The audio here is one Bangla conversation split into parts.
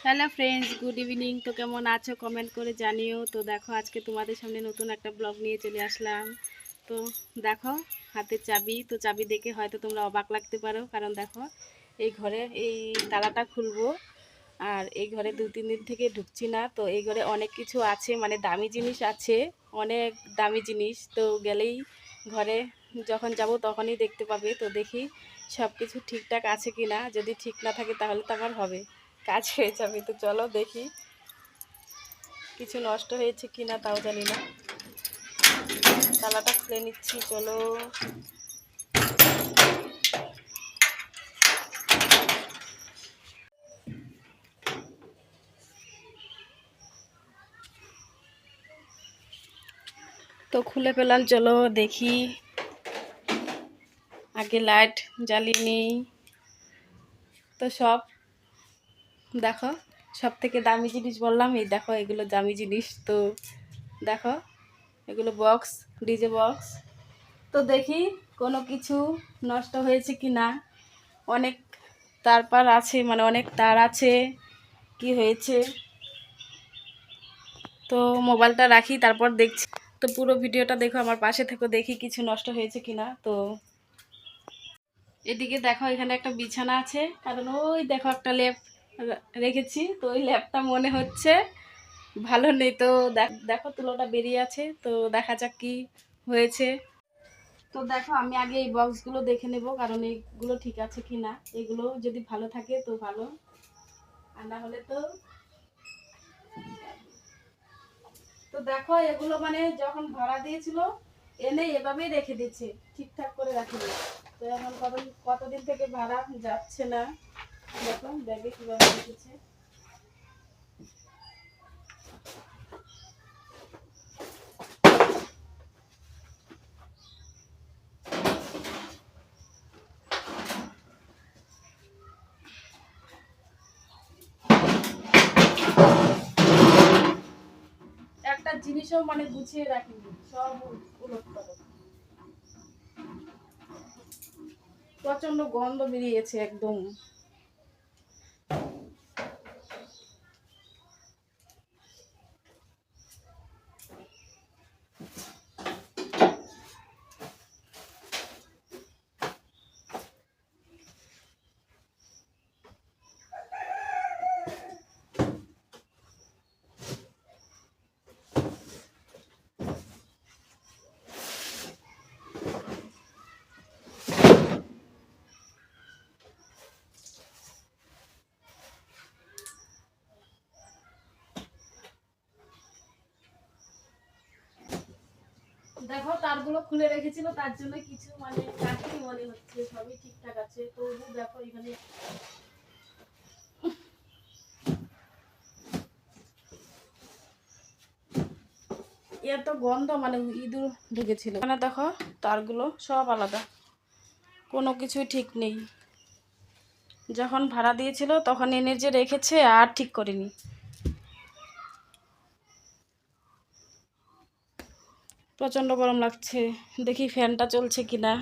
Hello friends, good evening. তো কেমন আছো কমেন্ট করে জানিও। তো দেখো আজকে তোমাদের সামনে নতুন একটা ব্লগ নিয়ে চলে আসলাম। তো দেখো হাতের চাবি, তো চাবি দেখে হয়তো তোমরা অবাক লাগতে পারো, কারণ দেখো এই ঘরে এই তালাটা খুলবো আর এই ঘরে 2-3 দিন থেকে ঢুকছি না। তো এই ঘরে অনেক কিছু আছে, মানে দামি জিনিস আছে, অনেক দামি জিনিস। তো গেলেই ঘরে যখন যাব তখনই দেখতে পাবে। তো দেখি সব কিছু ঠিকঠাক আছে কি না। যদি ঠিক না থাকে তাহলে তো আমার হবে, কাজ হয়ে যাবে। তো চলো দেখি কিছু নষ্ট হয়েছে কি না, তাও জানি না। তালাটা খুলে নিচ্ছি, চলো। তো খুলে পেলাম, চলো দেখি। আগে লাইট জ্বালিয়ে নিই। তো সব দেখো, সব থেকে দামি জিনিস বললাম, এই দেখো এগুলো দামি জিনিস। তো দেখো এগুলো বক্স, ডিজে বক্স। তো দেখি কোনো কিছু নষ্ট হয়েছে কি না। অনেক তারপার আছে, মানে অনেক তার আছে, কি হয়েছে। তো মোবাইলটা রাখি, তারপর দেখছি। তো পুরো ভিডিওটা দেখো, আমার পাশে থেকে দেখি কিছু নষ্ট হয়েছে কি না। তো এদিকে দেখো এখানে একটা বিছানা আছে, কারণ ওই দেখো একটা ল্যাপ রেখেছি। তো ওই ল্যাপটা মনে হচ্ছে ভালো নেই। তো দেখো তুলোটা বেরিয়ে আছে, তো দেখা যাক কি হয়েছে। তো দেখো আমি আগে এই বক্সগুলো দেখে নেব, কারণ এইগুলো ঠিক আছে কি না। এগুলো যদি ভালো থাকে তো ভালো, আর না হলে তো। তো দেখো এগুলো মানে যখন ভাড়া দিয়েছিল এনে এভাবেই রেখে দিচ্ছে, ঠিকঠাক করে রাখেনি। তো এখন কতদিন থেকে ভাড়া যাচ্ছে না। দেখো ব্যাগে কীভাবে রেখেছে। একটা জিনিসও মানে গুছিয়ে রাখিনি, সব উলট পালট। প্রচন্ড গন্ধ বেরিয়েছে একদম। দেখো তারগুলো খুলে রেখেছিল, তার জন্য কিছু মানে কাঠি মনে হচ্ছে, সবই ঠিকঠাক আছে। তবু দেখো এখানে এত গন্ধ, মানে ইঁদুর ঢুকেছিল। মানে দেখো তারগুলো সব আলাদা, কোনো কিছুই ঠিক নেই। যখন ভাড়া দিয়েছিল তখন এনে যে রেখেছে, আর ঠিক করেনি। প্রচণ্ড গরম লাগছে, দেখি ফ্যানটা চলছে কিনা।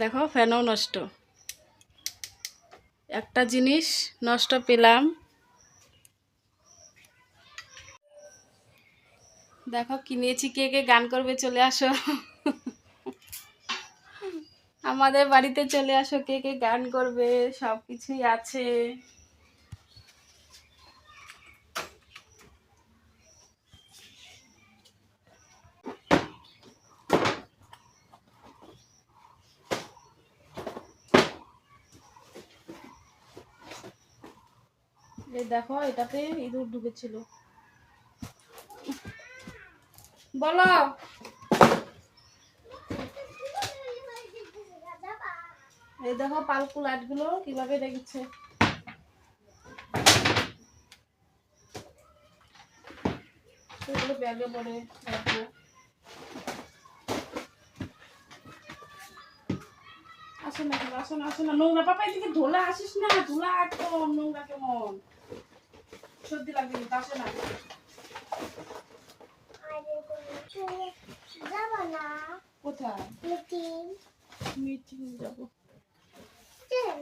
দেখো ফ্যানও নষ্ট, একটা জিনিস নষ্ট পেলাম। দেখো কিনেছি, কে কে গান করবে চলে আসো। আমাদের বাড়িতে চলে আসো, কে কে গান করবে, সব কিছুই আছে। এই দেখো এটাতে ইঁদুর ঢুকেছিল। বলো। এই দেখো পালকু লাইটগুলো কিভাবে রেখেছে। সেগুলো ব্যাগে পরে রাখবো। আসো না, আসো না, আসো না, নোংরা পাপা এদিকে ধুলা আসিস না, ধুলা একদম নোংরা কেমন, সর্দি লাগবে কিন্তু। আসো না। কোথায় মিটিং? মিটিং যাবো। এখান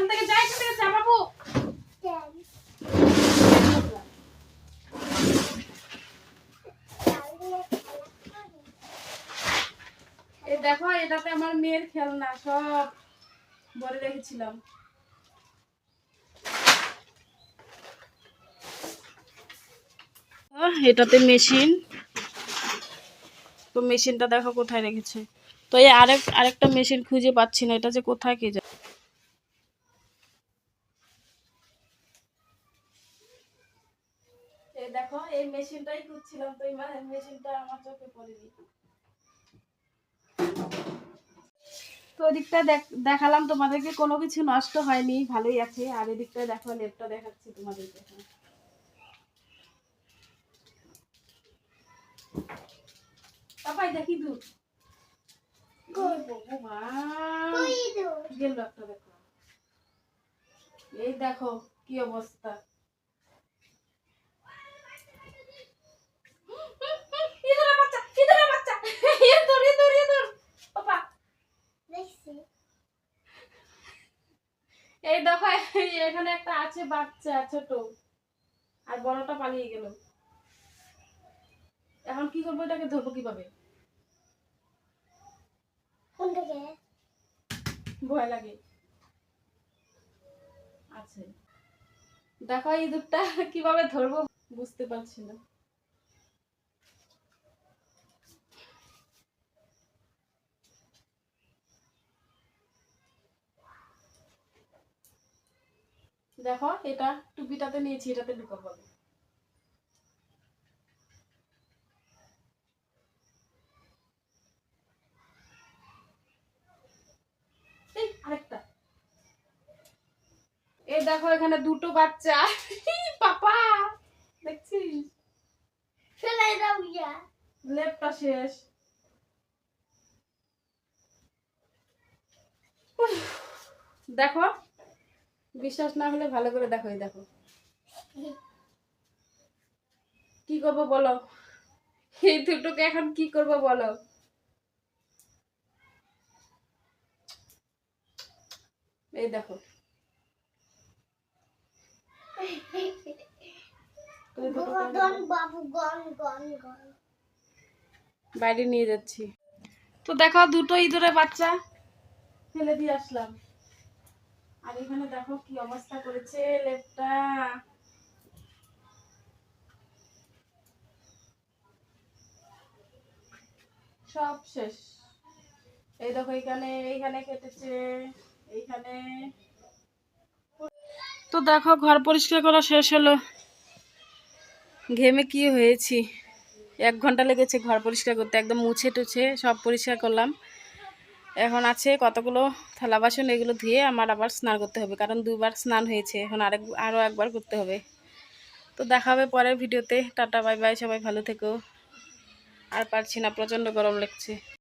থেকে যাই, এখান থেকে যা বাবু। এই দেখো, এটাতে আমার মেয়ের খেলনা সব ভরে রেখেছিলাম। এটাতে মেশিন, তো মেশিনটা দেখো কোথায় রেখেছে। তো এই আরেকটা মেশিন খুঁজে পাচ্ছি না, এটা যে কোথায় কে যায়। এই দেখো, এই মেশিনটাই খুঁজছিলাম, তো এই মেশিনটা আমার চোখে পড়েনি। তো ওদিকটা দেখালাম তোমাদেরকে, কোনো কিছু নষ্ট হয়নি, ভালোই আছে। আর এদিকটা দেখো, লেপটা দেখাচ্ছি তোমাদেরকে। পাপাই দেখি দূর গেল একটা, দেখো এই দেখো কি অবস্থা। এই দেখো, এখানে একটা আছে বাচ্চা ছোট, আর বড়টা পালিয়ে গেল। এখন কি করবো, এটাকে ধরবো কিভাবে, ভয় লাগে। আছে, দেখো এই দুধটা কিভাবে ধরবো বুঝতে পারছি না। দেখো, এটা টুপিটাতে নিয়েছি, এটাতে ঢুকাবো। আরেকটা, এই দেখো এখানে দুটো বাচ্চা। পাপা দেখছিস, লেপটা শেষ। দেখো, বিশ্বাস না হলে ভালো করে দেখো, এই দেখো কি করবো বলো, এই দুটোকে এখন কি করবো বলো। এই দেখো, বাইরে নিয়ে যাচ্ছি। তো দেখো, দুটো ইঁদুরের বাচ্চা ফেলে দিয়ে আসলাম। আর এখানে দেখো কি অবস্থা করেছে লেপটা। সব শেষ। এই দেখো, এইখানে কেটেছে, এইখানে। তো দেখো, ঘর পরিষ্কার করা শেষ হলো। ঘেমে কি হয়েছি, 1 ঘন্টা লেগেছে ঘর পরিষ্কার করতে, একদম মুছে টুছে সব পরিষ্কার করলাম। এখন আছে কতগুলো থালা বাসন, এগুলো ধুয়ে আমার আবার স্নান করতে হবে, কারণ 2বার স্নান হয়েছে, এখন আরও একবার করতে হবে। তো দেখা হবে পরের ভিডিওতে। টাটা বাই বাই, সবাই ভালো থেকো। আর পারছি না, প্রচণ্ড গরম লাগছে।